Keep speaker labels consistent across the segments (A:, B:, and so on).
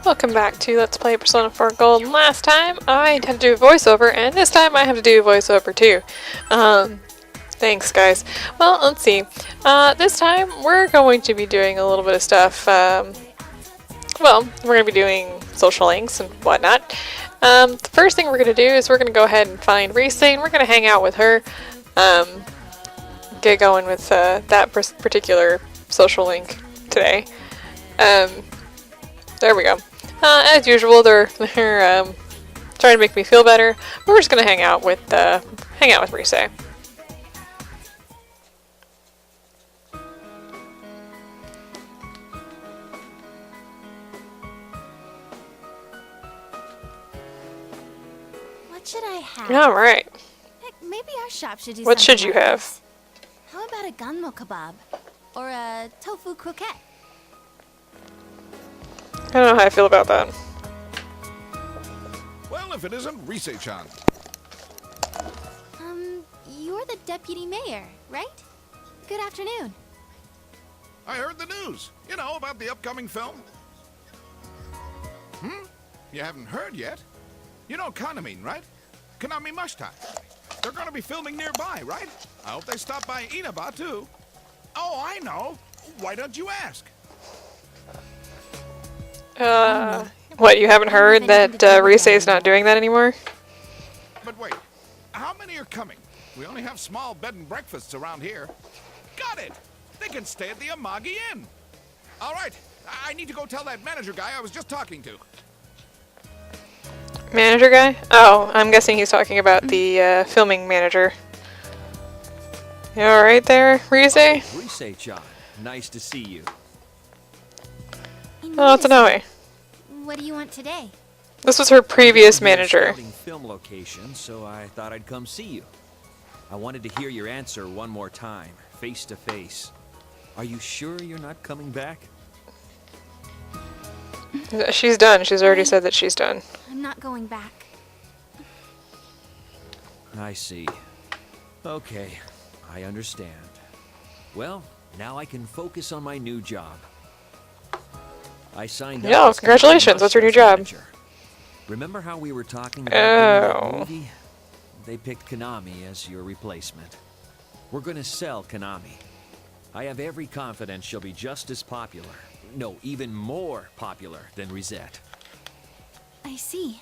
A: Welcome back to Let's Play Persona 4 Gold. Last time I had to do a voiceover, and this time I have to do a voiceover too. Thanks guys. Well, let's see. This time we're going to be doing a little bit of stuff. Well, we're going to be doing social links and whatnot. The first thing we're going to do is we're going to go ahead and find Riise, and we're going to hang out with her. Get going with that particular social link today. There we go. As usual, they're trying to make me feel better. We're just gonna hang out with Riise.
B: What should I have?
A: All right.
B: Heck, maybe our shop should do
A: What
B: something
A: should you
B: like
A: have?
B: this. How about a gunmo kebab or a tofu croquette?
A: I don't know how I feel about that.
C: Well, if it isn't Riise-chan.
B: You're the deputy mayor, right? Good afternoon.
C: I heard the news. You know, about the upcoming film. You haven't heard yet? You know Kanamine, right? Kanami Mashtai. They're gonna be filming nearby, right? I hope they stop by Inaba, too. Oh, I know. Why don't you ask?
A: What, you haven't heard that Riise is not doing that anymore?
C: But wait, how many are coming? We only have small bed and breakfasts around here. Got it! They can stay at the Amagi Inn. All right, I need to go tell that manager guy I was just talking to.
A: Manager guy? Oh, I'm guessing he's talking about the filming manager. You alright there, Riise?
D: Riise-chan, nice to see you.
A: Oh, it's Inoue.
B: What do you want today?
A: This was her previous manager.
D: Scouting film location, so I thought I'd come see you. I wanted to hear your answer one more time, face to face. Are you sure you're not coming back?
A: She's done. She's already said that she's done.
B: I'm not going back.
D: I see. Okay, I understand. Well, now I can focus on my new job. I signed up.
A: Yeah,
D: as
A: congratulations. What's your new job?
D: manager. Remember how we were talking about doing that movie? They picked Konami as your replacement. We're gonna sell Konami. I have every confidence she'll be just as popular. No, even more popular than Risette.
B: I see.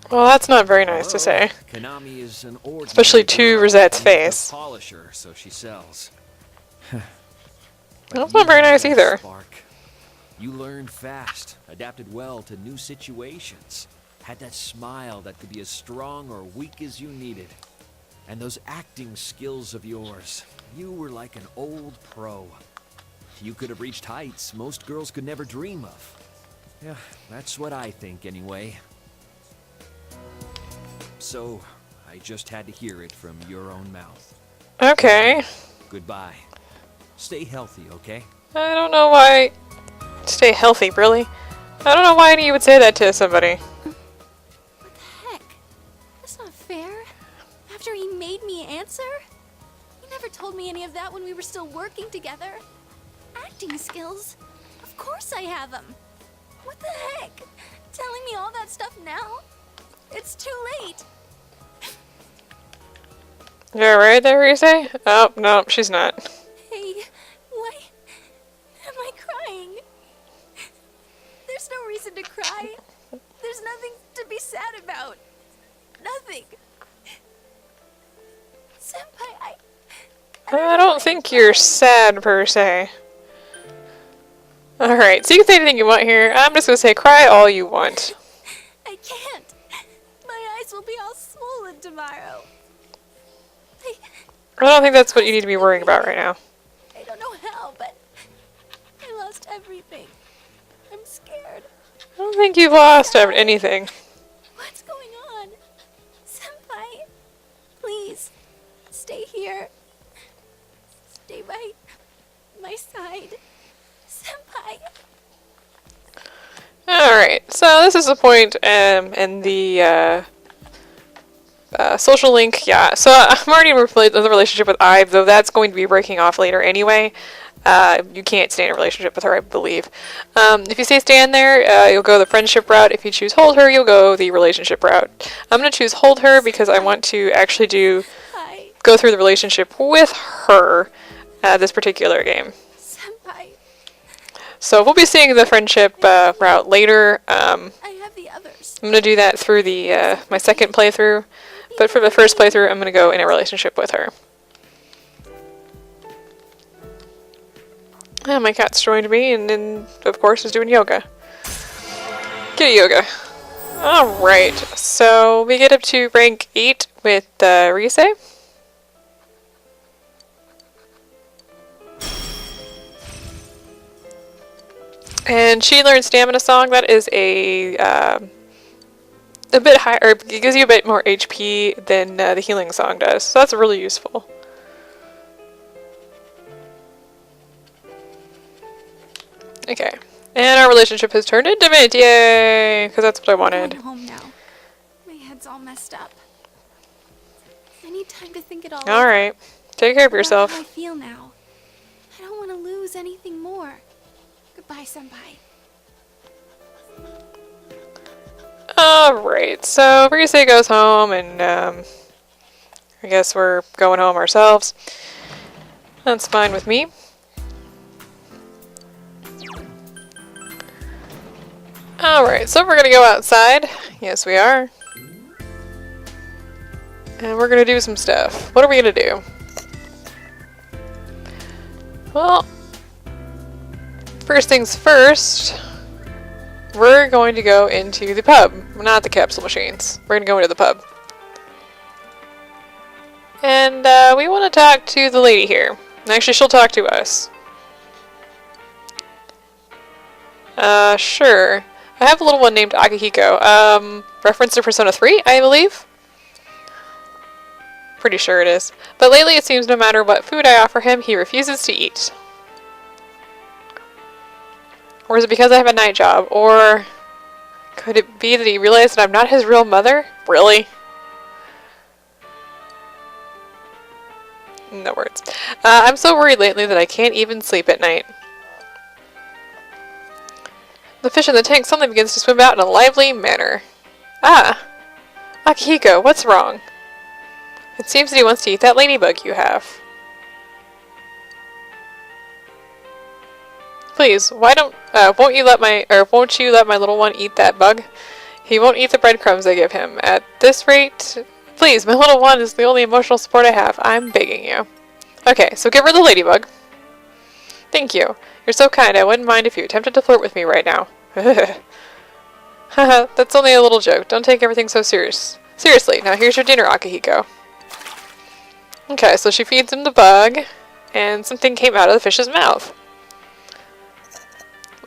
A: Well, that's not very nice to say.
D: Konami is an ordinary
A: Especially to
D: girl.
A: Risette's
D: Needs to
A: face.
D: polish her so she sells.
A: That's not very nice either.
D: Spark. You learned fast, adapted well to new situations, had that smile that could be as strong or weak as you needed. And those acting skills of yours, you were like an old pro. You could have reached heights most girls could never dream of. Yeah, that's what I think anyway. So, I just had to hear it from your own mouth.
A: Okay.
D: Goodbye. Stay healthy, okay?
A: I don't know why... Stay healthy, really? I don't know why you would say that to somebody.
B: What the heck? That's not fair. After he made me answer? He never told me any of that when we were still working together. Acting skills? Of course I have them. What the heck? Telling me all that stuff now? It's too late.
A: You're right there, Riise? Oh, no, she's not.
B: Hey, why am I crying? There's no reason to cry. There's nothing to be sad about. Nothing. Senpai,
A: I don't think you're sad, per se. Alright, so you can say anything you want here. I'm just gonna say cry all you want.
B: I can't. My eyes will be all swollen tomorrow.
A: I don't think that's what you need to be worrying about right now.
B: I don't know how, but I lost everything. I'm scared.
A: I don't think you've lost anything.
B: What's going on? Senpai, please, stay here. Stay by my side. Senpai.
A: Alright, so this is the point in the social link. Yeah, so I'm already in the relationship with Ive, though that's going to be breaking off later anyway. you can't stay in a relationship with her, I believe. If you say stand there, you'll go the friendship route. If you choose hold her, you'll go the relationship route. I'm going to choose hold her because I want to actually go through the relationship with her this particular game.
B: Senpai.
A: So we'll be seeing the friendship route later.
B: I have the others.
A: I'm going to do that through the my second playthrough, but for the first playthrough, I'm going to go in a relationship with her. My cat's joined me, and then, of course, is doing yoga. Kitty yoga. Alright, so we get up to rank 8 with Rise. And she learns Stamina Song. That is a bit higher, or it gives you a bit more HP than the Healing Song does. So that's really useful. Okay, and our relationship has turned into mint, yay! Because that's what I wanted.
B: I'm going home now. My head's all messed up. I need time to think it all over.
A: Alright, take care of
B: About
A: yourself.
B: how I feel now. I don't want to lose anything more. Goodbye, Senpai.
A: Alright, so Rise goes home, and I guess we're going home ourselves. That's fine with me. Alright, so we're gonna go outside. Yes, we are. And we're gonna do some stuff. What are we gonna do? Well, first things first, we're going to go into the pub. Not the capsule machines. We're gonna go into the pub. And we want to talk to the lady here. Actually, she'll talk to us. Sure. I have a little one named Akihiko. Reference to Persona 3, I believe? Pretty sure it is. But lately it seems no matter what food I offer him, he refuses to eat. Or is it because I have a night job? Or could it be that he realized that I'm not his real mother? Really? No words. I'm so worried lately that I can't even sleep at night. The fish in the tank suddenly begins to swim out in a lively manner. Ah! Akihiko, what's wrong? It seems that he wants to eat that ladybug you have. Please, won't you let my little one eat that bug? He won't eat the breadcrumbs I give him. At this rate, please, my little one is the only emotional support I have. I'm begging you. Okay, so give her the ladybug. Thank you. You're so kind, I wouldn't mind if you attempted to flirt with me right now. Haha, that's only a little joke. Don't take everything so seriously. Now here's your dinner, Akihiko. Okay, so she feeds him the bug, and something came out of the fish's mouth.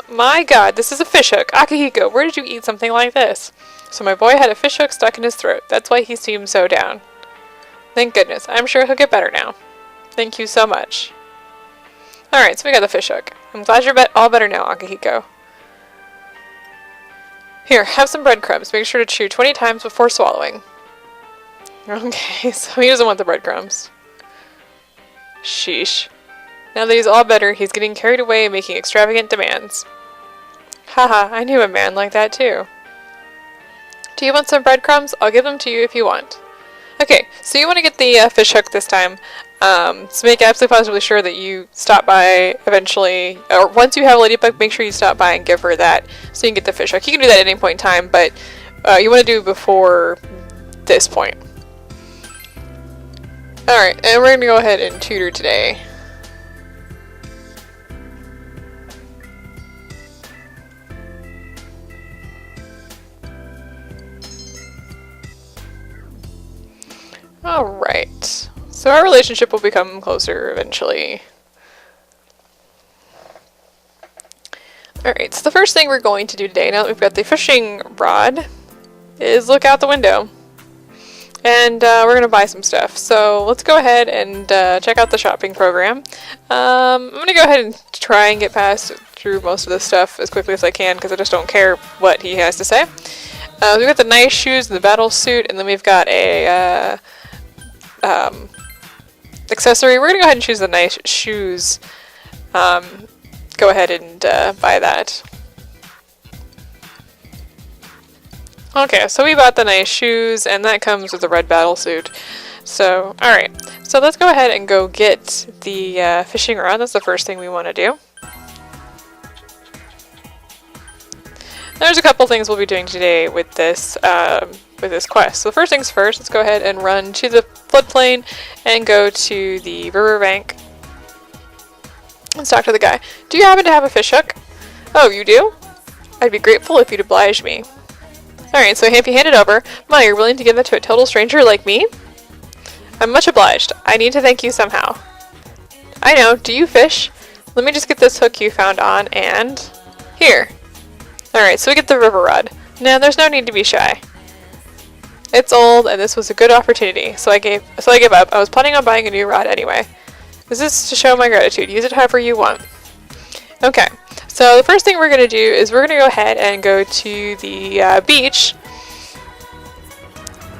A: My god, this is a fish hook. Akihiko, where did you eat something like this? So my boy had a fish hook stuck in his throat. That's why he seemed so down. Thank goodness. I'm sure he'll get better now. Thank you so much. Alright, so we got the fish hook. I'm glad you're all better now, Akihiko. Here, have some breadcrumbs. Make sure to chew 20 times before swallowing. Okay, so he doesn't want the breadcrumbs. Sheesh. Now that he's all better, he's getting carried away and making extravagant demands. Haha, I knew a man like that too. Do you want some breadcrumbs? I'll give them to you if you want. Okay, so you want to get the fish hook this time. So make absolutely positively sure that you stop by eventually, or once you have a ladybug, make sure you stop by and give her that so you can get the fish hook. You can do that at any point in time, but you want to do it before this point. Alright, and we're going to go ahead and tutor today. Alright, so our relationship will become closer eventually. Alright, so the first thing we're going to do today, now that we've got the fishing rod, is look out the window. And we're going to buy some stuff. So let's go ahead and check out the shopping program. I'm going to go ahead and try and get through most of this stuff as quickly as I can because I just don't care what he has to say. We've got the nice shoes and the battle suit, and then we've got a accessory. We're going to go ahead and choose the nice shoes go ahead and buy that. Okay, so we bought the nice shoes, and that comes with a red battle suit. So, alright. So let's go ahead and go get the fishing rod. That's the first thing we want to do. There's a couple things we'll be doing today with this quest. So first things first, let's go ahead and run to the floodplain and go to the riverbank. Let's talk to the guy. Do you happen to have a fish hook? Oh, you do? I'd be grateful if you'd oblige me. Alright, so if you hand it over, Ma, you're willing to give that to a total stranger like me? I'm much obliged. I need to thank you somehow. I know. Do you fish? Let me just get this hook you found on, and... here. Alright, so we get the river rod. Now, there's no need to be shy. It's old, and this was a good opportunity, so I gave up. I was planning on buying a new rod anyway. This is to show my gratitude. Use it however you want. Okay, so the first thing we're going to do is we're going to go ahead and go to the beach,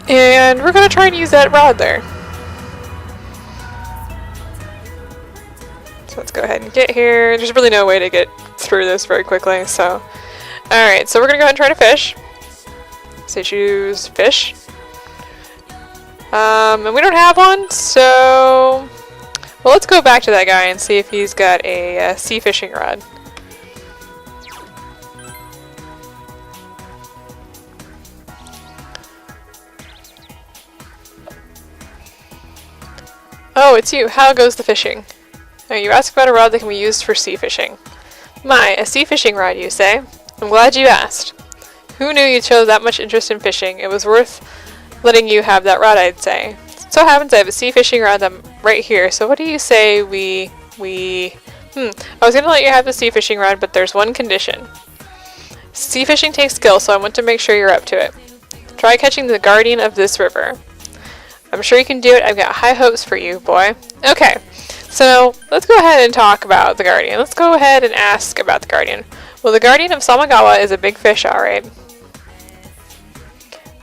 A: and we're going to try and use that rod there. So let's go ahead and get here. There's really no way to get through this very quickly, so... Alright, so we're going to go ahead and try to fish. So choose fish. And we don't have one, so... well, let's go back to that guy and see if he's got a sea fishing rod. Oh, it's you. How goes the fishing? Oh, you asked about a rod that can be used for sea fishing. My, a sea fishing rod, you say? I'm glad you asked. Who knew you'd show that much interest in fishing? It was worth letting you have that rod, I'd say. So happens I have a sea fishing rod right here, so what do you say I was gonna let you have the sea fishing rod, but there's one condition. Sea fishing takes skill, so I want to make sure you're up to it. Try catching the guardian of this river. I'm sure you can do it. I've got high hopes for you, boy. Okay, so let's go ahead and talk about the guardian. Let's go ahead and ask about the guardian. Well, the guardian of Samagawa is a big fish, alright.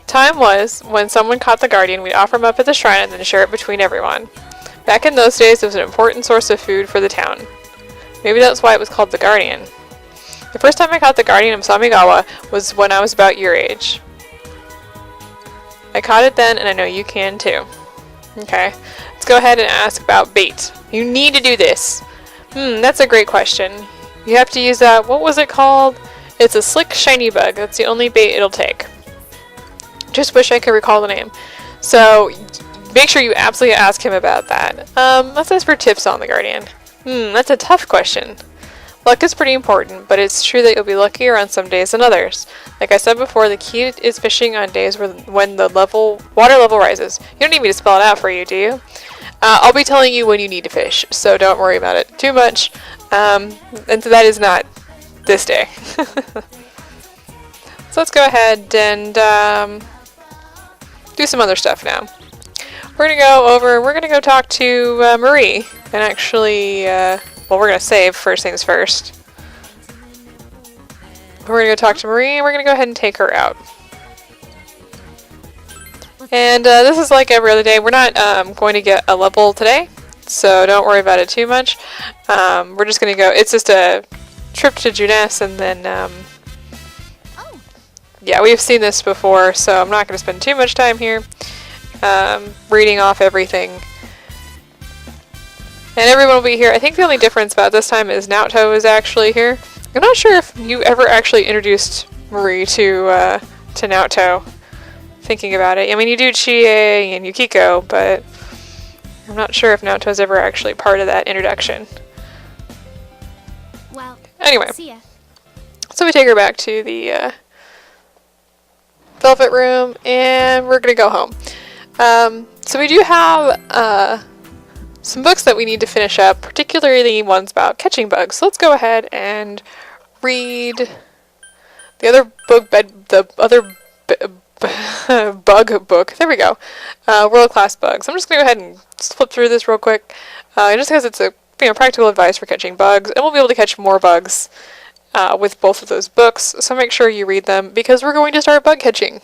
A: Time was when someone caught the guardian, we'd offer him up at the shrine and then share it between everyone. Back in those days, it was an important source of food for the town. Maybe that's why it was called the guardian. The first time I caught the guardian of Samigawa was when I was about your age. I caught it then, and I know you can too. Okay, let's go ahead and ask about bait. You need to do this. That's a great question. You have to use that, what was it called? It's a slick, shiny bug. That's the only bait it'll take. Just wish I could recall the name. So, make sure you absolutely ask him about that. Let's ask for tips on the guardian. That's a tough question. Luck is pretty important, but it's true that you'll be luckier on some days than others. Like I said before, the key is fishing on days when the water level rises. You don't need me to spell it out for you, do you? I'll be telling you when you need to fish, so don't worry about it too much. And so that is not this day. So let's go ahead and do some other stuff now. We're going to go talk to Marie, and actually, well, we're going to save first things first. We're going to go talk to Marie, and we're going to go ahead and take her out. And this is like every other day. We're not going to get a level today, so don't worry about it too much. We're just going to go, it's just a trip to Juness, and then, yeah, we've seen this before, so I'm not going to spend too much time here reading off everything. And everyone will be here. I think the only difference about this time is Naoto is actually here. I'm not sure if you ever actually introduced Marie to Naoto. Thinking about it. I mean, you do Chie and Yukiko, but I'm not sure if Naoto's ever actually part of that introduction.
B: Well,
A: anyway,
B: see ya.
A: So we take her back to the Velvet Room, and we're gonna go home. So we do have some books that we need to finish up, particularly ones about catching bugs. So let's go ahead and read the other book, bug book. There we go. World Class Bugs. I'm just gonna go ahead and flip through this real quick, just because it's a practical advice for catching bugs, and we'll be able to catch more bugs with both of those books. So make sure you read them because we're going to start bug catching.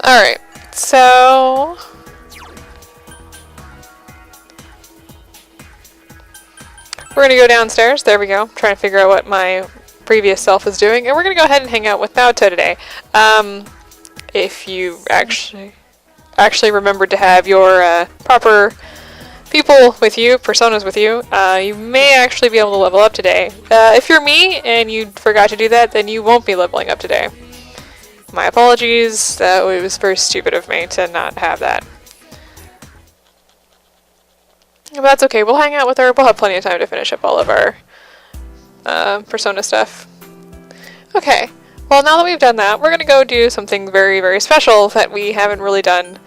A: All right. So we're going to go downstairs. There we go. Trying to figure out what my previous self is doing. And we're going to go ahead and hang out with Naoto today. If you actually remembered to have your proper people with you, personas with you, you may actually be able to level up today. If you're me and you forgot to do that, then you won't be leveling up today. My apologies. It was very stupid of me to not have that. But that's okay. We'll hang out with her. We'll have plenty of time to finish up all of our persona stuff. Okay. Well, now that we've done that, we're going to go do something very, very special that we haven't really done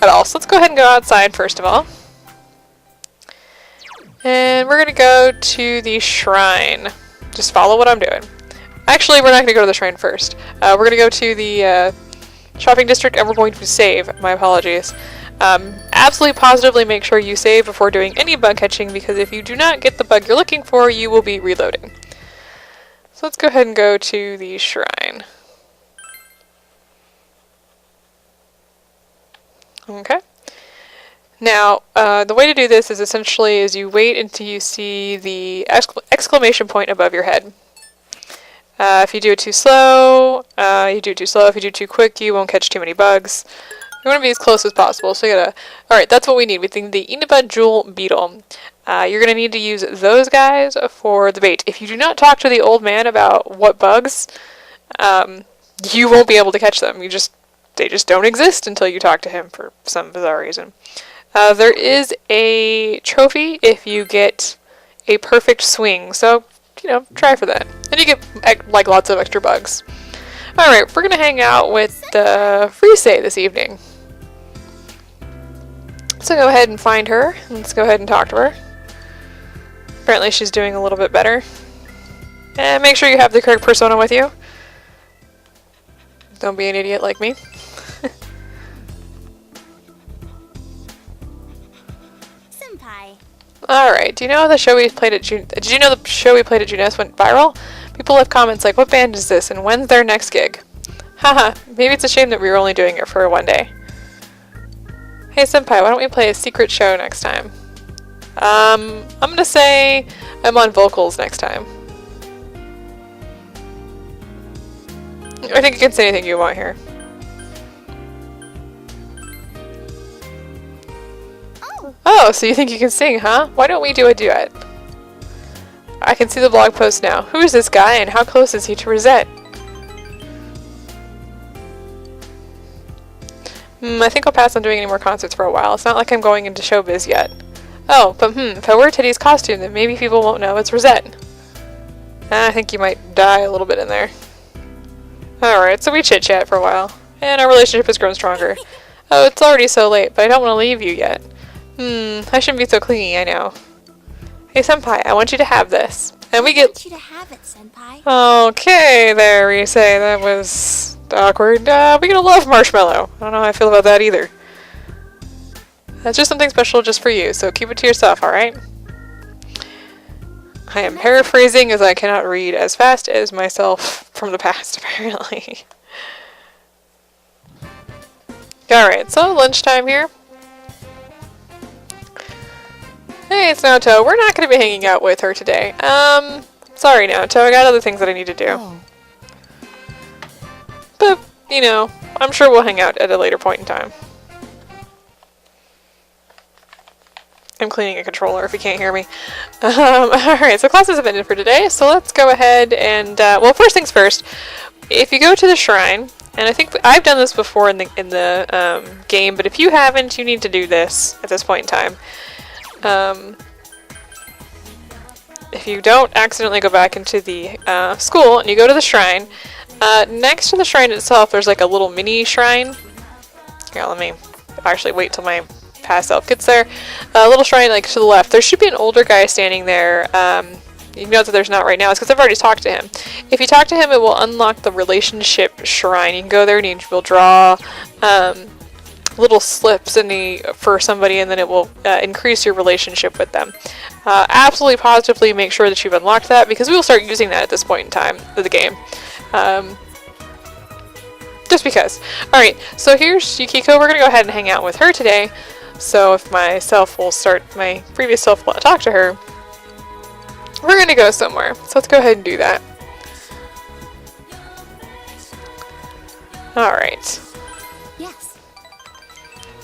A: at all. So let's go ahead and go outside first of all. And we're going to go to the shrine. Just follow what I'm doing. Actually, we're not going to go to the shrine first. We're going to go to the shopping district and we're going to save. My apologies. Absolutely positively make sure you save before doing any bug catching, because if you do not get the bug you're looking for, you will be reloading. So let's go ahead and go to the shrine. Okay. Now, the way to do this is essentially you wait until you see the exclamation point above your head. If you do it too slow, you do it too slow. If you do it too quick, you won't catch too many bugs. You want to be as close as possible, so you gotta... Alright, that's what we need. We think the Inaba Jewel Beetle. You're gonna need to use those guys for the bait. If you do not talk to the old man about what bugs, you won't be able to catch them. They just don't exist until you talk to him for some bizarre reason. There is a trophy if you get a perfect swing, so, try for that. And you get, like, lots of extra bugs. Alright, we're gonna hang out with Priestess this evening. So go ahead and find her. Let's go ahead and talk to her. Apparently she's doing a little bit better. And make sure you have the correct persona with you. Don't be an idiot like me.
B: Senpai.
A: Alright, do you know the show we played at Did you know the show we played at Junes went viral? People have comments like, what band is this and when's their next gig? Haha, maybe it's a shame that we were only doing it for one day. Hey senpai, why don't we play a secret show next time? I'm gonna say I'm on vocals next time. I think you can say anything you want here. Oh, so you think you can sing, huh? Why don't we do a duet? I can see the blog post now. Who is this guy and how close is he to Rosette? I think I'll pass on doing any more concerts for a while. It's not like I'm going into showbiz yet. Oh, but if I wear Teddy's costume, then maybe people won't know it's Rosette. I think you might die a little bit in there. Alright, so we chit-chat for a while. And our relationship has grown stronger. Oh, it's already so late, but I don't want to leave you yet. I shouldn't be so clingy, I know. Hey senpai, I want you to have this. And we get...
B: I want you to have it, senpai.
A: Okay, there we say. That was awkward. We get a love marshmallow. I don't know how I feel about that either. That's just something special just for you, so keep it to yourself, alright? I am paraphrasing as I cannot read as fast as myself from the past, apparently. Alright, so lunchtime here. Hey, it's Naoto. We're not going to be hanging out with her today. Sorry, Naoto. I got other things that I need to do.
B: Oh.
A: But, I'm sure we'll hang out at a later point in time. I'm cleaning a controller if you can't hear me. Alright, so classes have ended for today, so let's go ahead and, well, first things first. If you go to the shrine, and I think I've done this before in the game, but if you haven't, you need to do this at this point in time. If you don't accidentally go back into the school and you go to the shrine, next to the shrine itself there's like a little mini shrine. Here, let me actually wait till my past self gets there. A little shrine like to the left. There should be an older guy standing there. You know that there's not right now. It's because I've already talked to him. If you talk to him, it will unlock the relationship shrine. You can go there and you will draw little slips for somebody, and then it will increase your relationship with them. Absolutely positively make sure that you've unlocked that, because we will start using that at this point in time of the game. Just because. Alright, so here's Yukiko. We're going to go ahead and hang out with her today. So if my previous self will talk to her, we're gonna go somewhere. So let's go ahead and do that. Alright.
B: Yes.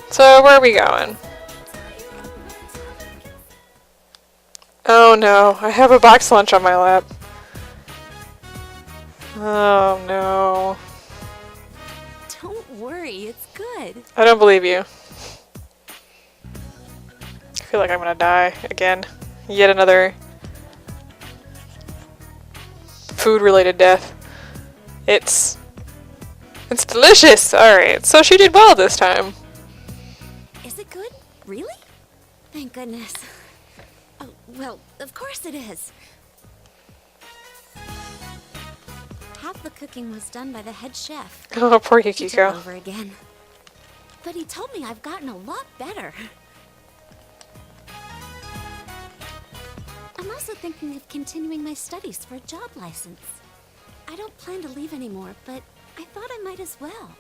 A: So where are we going? Oh no, I have a box lunch on my lap. Oh no.
B: Don't worry, it's good.
A: I don't believe you. I feel like I'm gonna die again. Yet another food-related death. It's delicious! Alright, so she did well this time.
B: Is it good? Really? Thank goodness. Oh, well, of course it is. Half the cooking was done by the head chef.
A: Oh, poor
B: He took
A: Yukiko.
B: over again. But he told me I've gotten a lot better. I'm also thinking of continuing my studies for a job license. I don't plan to leave anymore, but I thought I might as well.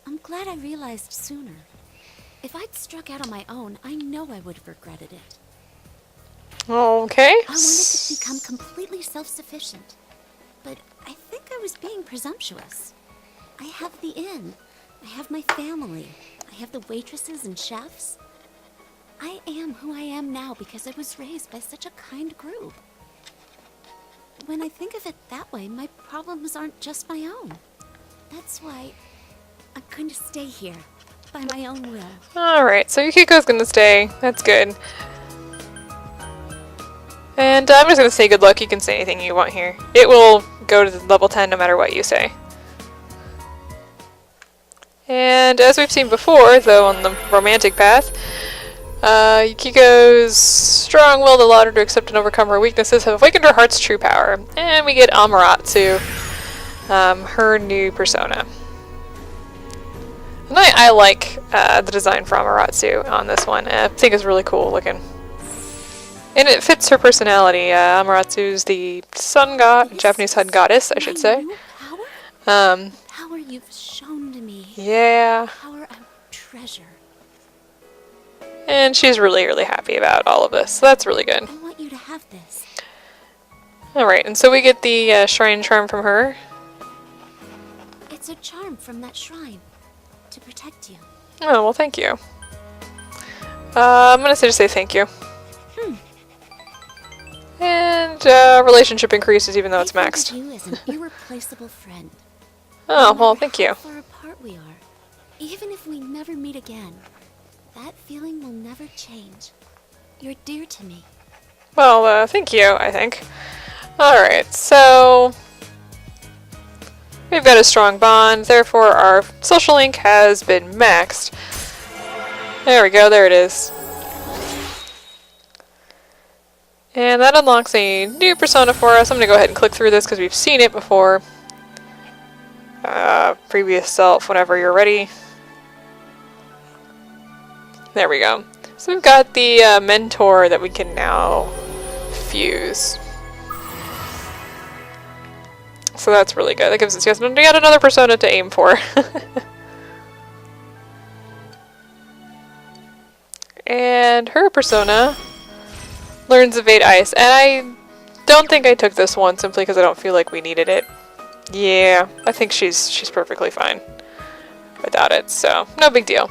B: I'm glad I realized sooner. If I'd struck out on my own, I know I would have regretted it.
A: Okay.
B: I wanted to become completely self-sufficient. But I think I was being presumptuous. I have the inn. I have my family. I have the waitresses and chefs. I am who I am now because I was raised by such a kind group. When I think of it that way, my problems aren't just my own. That's why I'm going to stay here, by my own will.
A: Alright, so Yukiko's gonna stay. That's good. And I'm just gonna say good luck. You can say anything you want here. It will go to level 10 no matter what you say. And as we've seen before, though on the romantic path, Yukiko's strong will allowed her to accept and overcome her weaknesses have awakened her heart's true power. And we get Amaterasu, her new persona. And I like the design for Amaterasu on this one. I think it's really cool looking. And it fits her personality. Amaterasu the sun god, Japanese sun goddess, I should say.
B: Power? Power you've shown to me.
A: Yeah.
B: Power I treasure.
A: And she's really, really happy about all of this. So that's really good.
B: I want you to have this.
A: Alright, and so we get the shrine charm from her.
B: It's a charm from that shrine to protect you.
A: Oh, well, thank you. I'm gonna just say thank you. And relationship increases even though it's
B: I think
A: maxed.
B: of you as an irreplaceable friend.
A: Oh,
B: No
A: well,
B: matter
A: thank you.
B: How far apart we are, even if we never meet again, that feeling will never change. You're dear to me.
A: Well, thank you, I think. Alright, so we've got a strong bond, therefore our social link has been maxed. There we go, there it is. And that unlocks a new persona for us. I'm going to go ahead and click through this because we've seen it before. Previous self, whenever you're ready. There we go. So we've got the mentor that we can now fuse. So that's really good. That gives us yet another persona to aim for. And her persona learns Evade Ice. And I don't think I took this one simply because I don't feel like we needed it. Yeah, I think she's perfectly fine without it, so no big deal.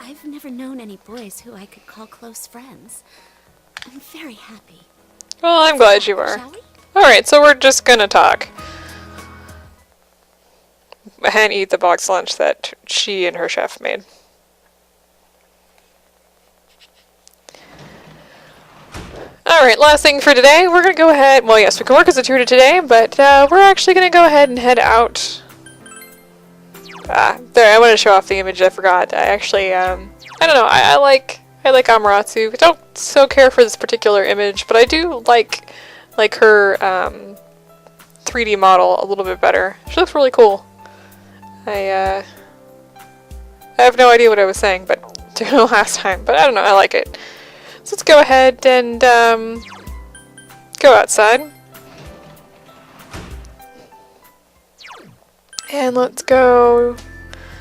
B: I've never known any boys who I could call close friends. I'm very happy.
A: Well, I'm glad you are.
B: Shall we?
A: Alright, so we're just gonna talk. And eat the box lunch that she and her chef made. Alright, last thing for today, we're gonna go ahead, well yes, we can work as a tutor today, but we're actually gonna go ahead and head out. There, I want to show off the image I forgot. I actually, I don't know, I like Amaterasu. I don't so care for this particular image, but I do like her 3D model a little bit better. She looks really cool. I have no idea what I was saying, but last time, but I don't know, I like it. So let's go ahead and go outside. And let's go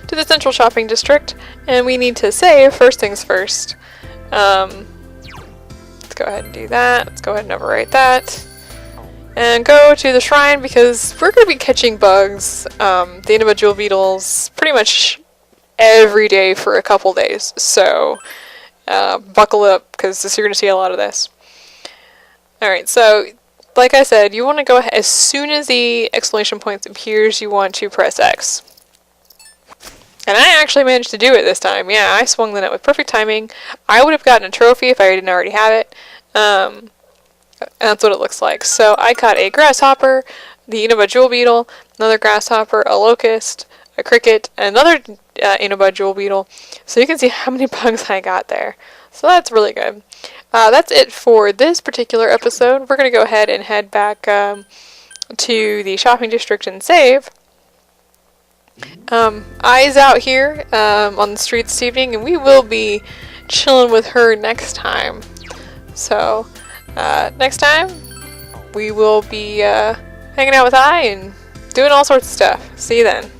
A: to the central shopping district. And we need to save first things first. Let's go go ahead and do that. Let's go ahead and overwrite that. And go to the shrine because we're going to be catching bugs, the individual beetles, pretty much every day for a couple days. So buckle up because you're going to see a lot of this. Alright, so like I said, you want to go ahead, as soon as the exclamation point appears, you want to press X. And I actually managed to do it this time. Yeah, I swung the net with perfect timing. I would have gotten a trophy if I didn't already have it. And that's what it looks like. So I caught a grasshopper, the Innova jewel beetle, another grasshopper, a locust, a cricket, and another Innova jewel beetle. So you can see how many bugs I got there. So that's really good. That's it for this particular episode. We're going to go ahead and head back to the shopping district and save. Ai's out here on the street this evening, and we will be chilling with her next time. So, next time, we will be hanging out with Ai and doing all sorts of stuff. See you then.